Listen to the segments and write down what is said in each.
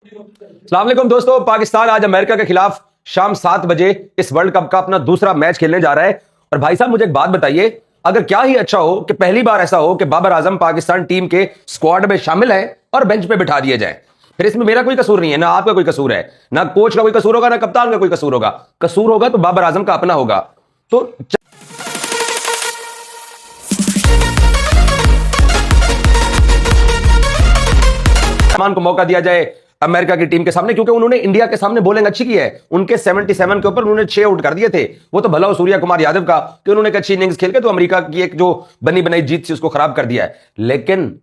अस्सलाम वालेकुम दोस्तों, पाकिस्तान आज अमेरिका के खिलाफ शाम 7 बजे इस वर्ल्ड कप का अपना दूसरा मैच खेलने जा रहा है। और भाई साहब मुझे एक बात बताइए, अगर क्या ही अच्छा हो कि पहली बार ऐसा हो कि बाबर आजम पाकिस्तान टीम के स्क्वाड में शामिल है और बेंच पे बिठा दिए जाए, फिर इसमें मेरा कोई कसूर नहीं है, ना आपका कोई कसूर है, ना कोच का कोई कसूर होगा, ना कप्तान का कोई कसूर होगा। कसूर होगा तो बाबर आजम का अपना होगा। तो को मौका दिया जाए अमेरिका की टीम के सामने, क्योंकि उन्होंने इंडिया के सामने बॉलिंग अच्छी की है। उनके 77 के ऊपर उन्होंने 6 आउट कर दिए थे। वो तो भला हो सूर्या कुमार यादव का कि उन्होंने एक अच्छी इनिंग्स खेल के तो अमेरिका की एक जो बनी बनाई जीत थी उसको खराब कर दिया है। लेकिन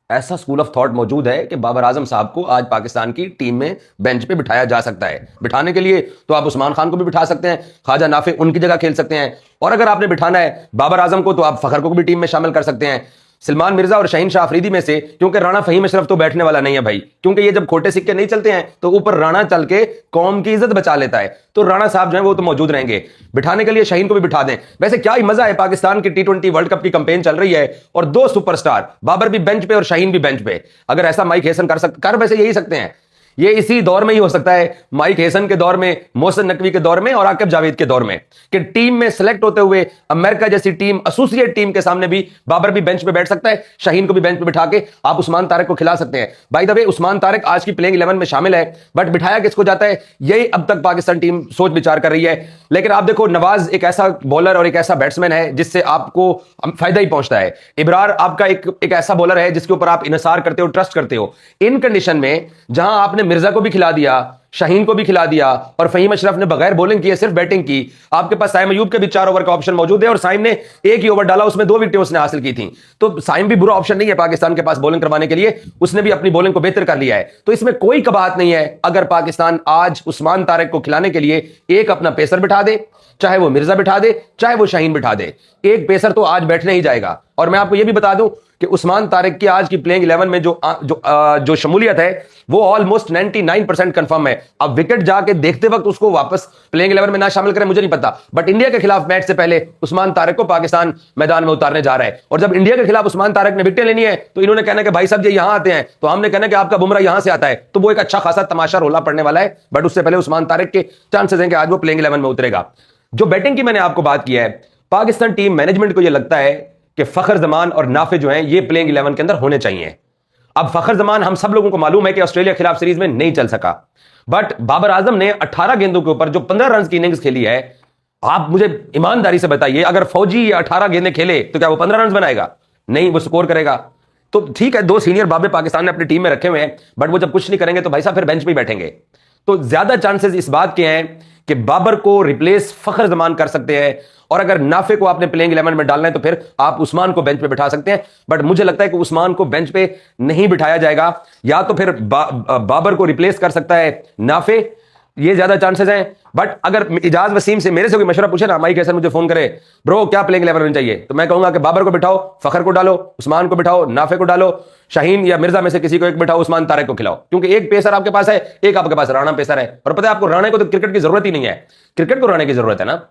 ऐसा स्कूल ऑफ थॉट मौजूद है कि बाबर आजम साहब को आज पाकिस्तान की टीम में बेंच पे बिठाया जा सकता है। बिठाने के लिए तो आप उस्मान खान को भी बिठा सकते हैं, ख्वाजा नाफे उनकी जगह खेल सकते हैं, और अगर आपने बिठाना है बाबर आजम को तो आप फखर को भी टीम में शामिल कर सकते हैं, सलमान मिर्जा और शाहीन शाह अफरीदी में से, क्योंकि राणा फहीम अशरफ तो बैठने वाला नहीं है भाई, क्योंकि ये जब खोटे सिक्के नहीं चलते हैं तो ऊपर राणा चल के कौम की इज्जत बचा लेता है। तो राणा साहब जो है वो तो मौजूद रहेंगे। बिठाने के लिए शाहीन को भी बिठा दें। वैसे क्या ही मजा है, पाकिस्तान की T20 वर्ल्ड कप की कैंपेन चल रही है और 2 सुपरस्टार, बाबर भी बेंच पे और शाहीन भी बेंच पे। अगर ऐसा माइक हैसन कर वैसे यही सकते हैं, ये इसी दौर में ही हो सकता है, माइक हैसन के दौर में, मोहसिन नकवी के दौर में और आकिब जावेद के दौर में, कि टीम में सिलेक्ट होते हुए अमेरिका जैसी टीम, एसोसिएट टीम के सामने भी बाबर भी बेंच पे बैठ सकता है, शाहीन को भी बेंच पे बिठा के आप उस्मान तारिक को खिला सकते हैं। By the way Usman Tariq आज की प्लेइंग 11 में शामिल है, बट बिठाया किसको जाता है यही अब तक पाकिस्तान टीम सोच विचार कर रही है। लेकिन आप देखो, नवाज एक ऐसा बॉलर और एक ऐसा बैट्समैन है जिससे आपको फायदा ही पहुंचता है। इब्रार आपका एक ऐसा बॉलर है जिसके ऊपर आप इनसार करते हो, ट्रस्ट करते हो। इन कंडीशन में जहां आपने मिर्जा को भी खिला दिया, शाहीन को भी खिला दिया और फहीम अशरफ ने बगैर बॉलिंग किए सिर्फ बैटिंग की, आपके पास साइम अयूब के भी 4 ओवर का ऑप्शन मौजूद है और साइम ने एक ही ओवर डाला, उसमें 2 विकेटें उसने हासिल की थी। तो साइम भी बुरा ऑप्शन नहीं है पाकिस्तान के पास बॉलिंग करवाने के लिए, उसने भी अपनी बॉलिंग को बेहतर कर लिया है। तो इसमें कोई कबाहत नहीं है अगर पाकिस्तान आज उस्मान तारिक को खिलाने के लिए एक अपना पेसर बिठा दे, चाहे वो मिर्जा बिठा दे चाहे वो शाहीन बिठा दे, एक पेसर तो आज बैठने ही जाएगा। और मैं आपको यह भी बता दूं कि उस्मान तारिक की आज की प्लेइंग 11 में जो शमूलियत है वो ऑलमोस्ट 99% कंफर्म है। अब विकेट जाके देखते वक्त उसको वापस प्लेइंग 11 में ना शामिल करें मुझे नहीं पता, बट इंडिया के खिलाफ मैच से पहले उस्मान तारिक को पाकिस्तान मैदान में उतारने जा रहा है। और जब इंडिया के खिलाफ उस्मान तारिक ने विकेट लेनी है तो इन्होंने कहना कि भाई साहब ये यहां आते हैं, तो हमने कहना कि आपका बुमराह यहां से आता है, तो वो एक अच्छा खासा तमाशा रोला पड़ने वाला है। बट उससे पहले उस्मान तारिक के चांसेस हैं कि आज वो प्लेइंग 11 में उतरेगा। जो बैटिंग की मैंने आपको बात किया है, पाकिस्तान टीम मैनेजमेंट को यह लगता है कि फखर जमान और नाफे जो हैं ये प्लेइंग 11 के अंदर होने चाहिए। अब फखर जमान हम सब लोगों को मालूम है कि ऑस्ट्रेलिया के खिलाफ सीरीज में नहीं चल सका, बट बाबर आजम ने 18 गेंदों के ऊपर जो 15 रन की इनिंग्स खेली है, आप मुझे ईमानदारी से बताइए, अगर फौजी 18 गेंदें खेले तो क्या वो 15 रन बनाएगा? नहीं, वो स्कोर करेगा। तो ठीक है, 2 सीनियर बाबे पाकिस्तान ने अपनी टीम में रखे हुए हैं, बट वो जब कुछ नहीं करेंगे तो भाई साहब फिर बेंच पे ही बैठेंगे। तो ज्यादा चांसेस इस बात के हैं कि बाबर को रिप्लेस फखर जमान कर सकते हैं, और अगर नाफे को आपने प्लेइंग 11 में डालना है तो फिर आप उस्मान को बेंच पे बिठा सकते हैं। बट मुझे लगता है कि उस्मान को बेंच पे नहीं बिठाया जाएगा, या तो फिर बाबर को रिप्लेस कर सकता है नाफे, ये ज्यादा चांसेस हैं। बट अगर इजाज वसीम से मेरे से कोई मशवरा पूछे ना, माइक हैसन मुझे फोन करे, ब्रो क्या प्लेइंग 11 में चाहिए, तो मैं कहूंगा कि बाबर को बिठाओ, फखर को डालो, उस्मान को बिठाओ, नाफे को डालो, शाहीन या मिर्जा में से किसी को एक बिठाओ, उस्मान तारिक को खिलाओ, क्योंकि एक पेसर आपके पास है, एक आपके पास राणा पेसर है। और पता है आपको, राणे को तो क्रिकेट की जरूरत ही नहीं है, क्रिकेट को राणे की जरूरत है ना।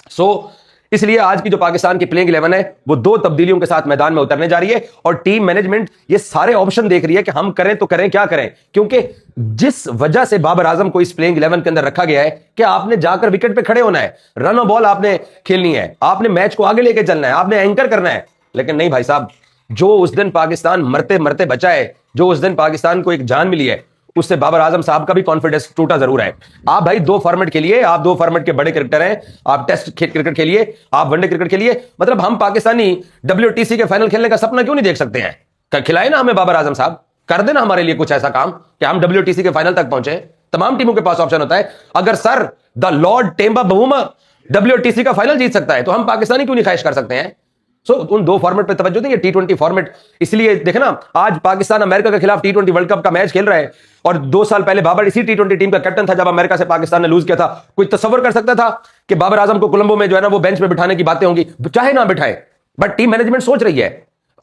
सो इसलिए आज की जो पाकिस्तान की प्लेइंग 11 है वो 2 तब्दीलियों के साथ मैदान में उतरने जा रही है, और टीम मैनेजमेंट ये सारे ऑप्शन देख रही है कि हम करें तो करें, क्या करें, क्योंकि जिस वजह से बाबर आजम को इस प्लेइंग 11 के अंदर रखा गया है कि आपने जाकर विकेट पे खड़े होना है, रन और बॉल आपने खेलनी है, आपने मैच को आगे लेके चलना है, आपने एंकर करना है। लेकिन नहीं भाई साहब, जो उस दिन पाकिस्तान मरते मरते बचा है, जो उस दिन पाकिस्तान को एक जान मिली है, उससे बाबर आजम साहब का भी कॉन्फिडेंस टूटा जरूर है। आप भाई 2 फॉर्मेट खेलिए, आप 2 फॉर्मेट के बड़े क्रिकेटर हैं, आप टेस्ट क्रिकेट खेलिए, आप वनडे क्रिकेट खेलिए। मतलब हम पाकिस्तानी WTC के फाइनल खेलने का सपना क्यों नहीं देख सकते हैं? खिलाए ना हमें बाबर आजम साहब, कर देना हमारे लिए कुछ ऐसा काम कि हम WTC के फाइनल तक पहुंचे। तमाम टीमों के पास ऑप्शन होता है। अगर sir the lord Temba Bavuma WTC का फाइनल जीत सकता है तो हम पाकिस्तानी क्यों नहीं ख्वाहिश कर सकते हैं? उन 2 फॉर्मेट पे तवज्जो देंगे, T20 फॉर्मेट। इसलिए देखे ना, आज पाकिस्तान अमेरिका के खिलाफ T20 वर्ल्ड कप का मैच खेल रहा है, और 2 साल पहले बाबर इसी T20 टीम का कैप्टन था जब अमेरिका से पाकिस्तान ने लूज किया था। कोई तस्वर कर सकता था कि बाबर आजम को कोलंबो में जो है ना वो बेंच पे बिठाने की बातें होंगी? चाहे ना बिठाए, बट टीम मैनेजमेंट सोच रही है।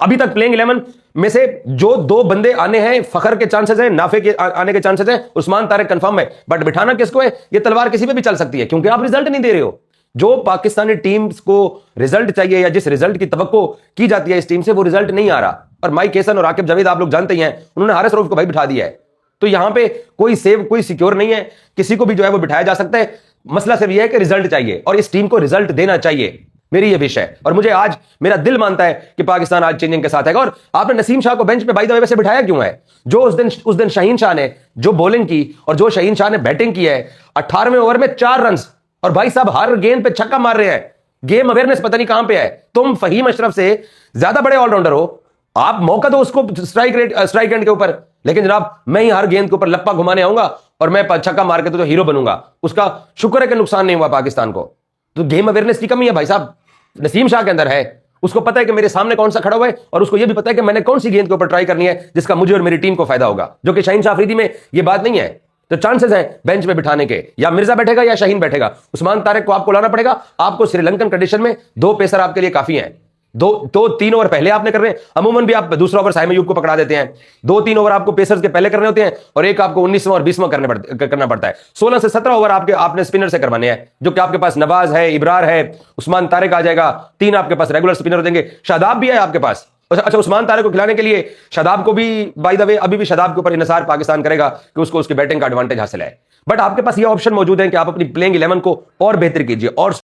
अभी तक प्लेइंग 11 में से जो 2 बंदे आने हैं, फखर के चांसेस हैं, नाफे के आने के चांसेस हैं, उस्मान तारिक कंफर्म है, बट बिठाना किसको है? ये तलवार किसी पे भी चल सकती है, क्योंकि आप रिजल्ट नहीं दे रहे हो। जो पाकिस्तानी टीम्स को रिजल्ट चाहिए या जिस रिजल्ट की तवक्को की जाती है इस टीम से, वो रिजल्ट नहीं आ रहा। और माइक हैसन और आकिब जावेद आप लोग जानते ही हैं, उन्होंने हारिस रऊफ को भाई बिठा दिया है। तो यहां पे कोई सेव, कोई सिक्योर नहीं है, किसी को भी जो है वो बिठाया जा सकता है। मसला सिर्फ यह है कि रिजल्ट चाहिए और इस टीम को रिजल्ट देना चाहिए, मेरी यह विश है। और मुझे आज मेरा दिल मानता है कि पाकिस्तान आज चेंजिंग के साथ है। और आपने नसीम शाह को बेंच पे बाय द वे वैसे बिठाया क्यों है? जो उस दिन शाहीन शाह ने जो बॉलिंग की और जो शाहीन शाह ने बैटिंग की है, 18वें ओवर में 4 रन, और भाई साहब हर गेंद पे छक्का मार रहे हैं। गेम अवेयरनेस पता नहीं कहां पे है। तुम फहीम अशरफ से ज्यादा बड़े ऑलराउंडर हो, आप मौका दो उसको स्ट्राइक एंड के ऊपर, लेकिन जनाब मैं ही हर गेंद के ऊपर लप्पा घुमाने आऊंगा और मैं छक्का मार के तो हीरो बनूंगा। उसका शुक्र है कि नुकसान नहीं हुआ पाकिस्तान को। तो गेम अवेयरनेस की कमी है भाई साहब, नसीम शाह के अंदर है। उसको पता है कि मेरे सामने कौन सा खड़ा हुआ है और उसको यह भी पता है कि मैंने कौन सी गेंद के ऊपर ट्राई करनी है जिसका मुझे और मेरी टीम को फायदा होगा, जो कि शाहीन शाह अफरीदी में यह बात नहीं है। तो चांसेस हैं बेंच में बिठाने के, या मिर्जा बैठेगा या शाहीन बैठेगा। उस्मान तारिक को आपको लाना पड़ेगा। आपको श्रीलंकन कंडीशन में 2 पेसर आपके लिए काफी हैं। 3 ओवर पहले आपने कर रहे हैं, अमूमन भी आप दूसरा ओवर साइम अयूब को पकड़ा देते हैं। 2-3 ओवर आपको पेसर्स के पहले करने होते हैं और एक आपको 19वां और 20वां करना पड़ता है। 16 से 17 ओवर आपने स्पिनर से करवाने हैं, जो कि आपके पास नवाज है, इब्रार है, उस्मान तारिक आ जाएगा। 3 आपके पास रेगुलर स्पिनर देंगे, शादाब भी है आपके पास। अच्छा, उस्मान तारिक को खिलाने के लिए शादाब को भी बाय द वे अभी भी शादाब के ऊपर इन्हिसार पाकिस्तान करेगा कि उसको उसकी बैटिंग का एडवांटेज हासिल है। बट आपके पास ये ऑप्शन मौजूद है कि आप अपनी प्लेइंग 11 को और बेहतर कीजिए और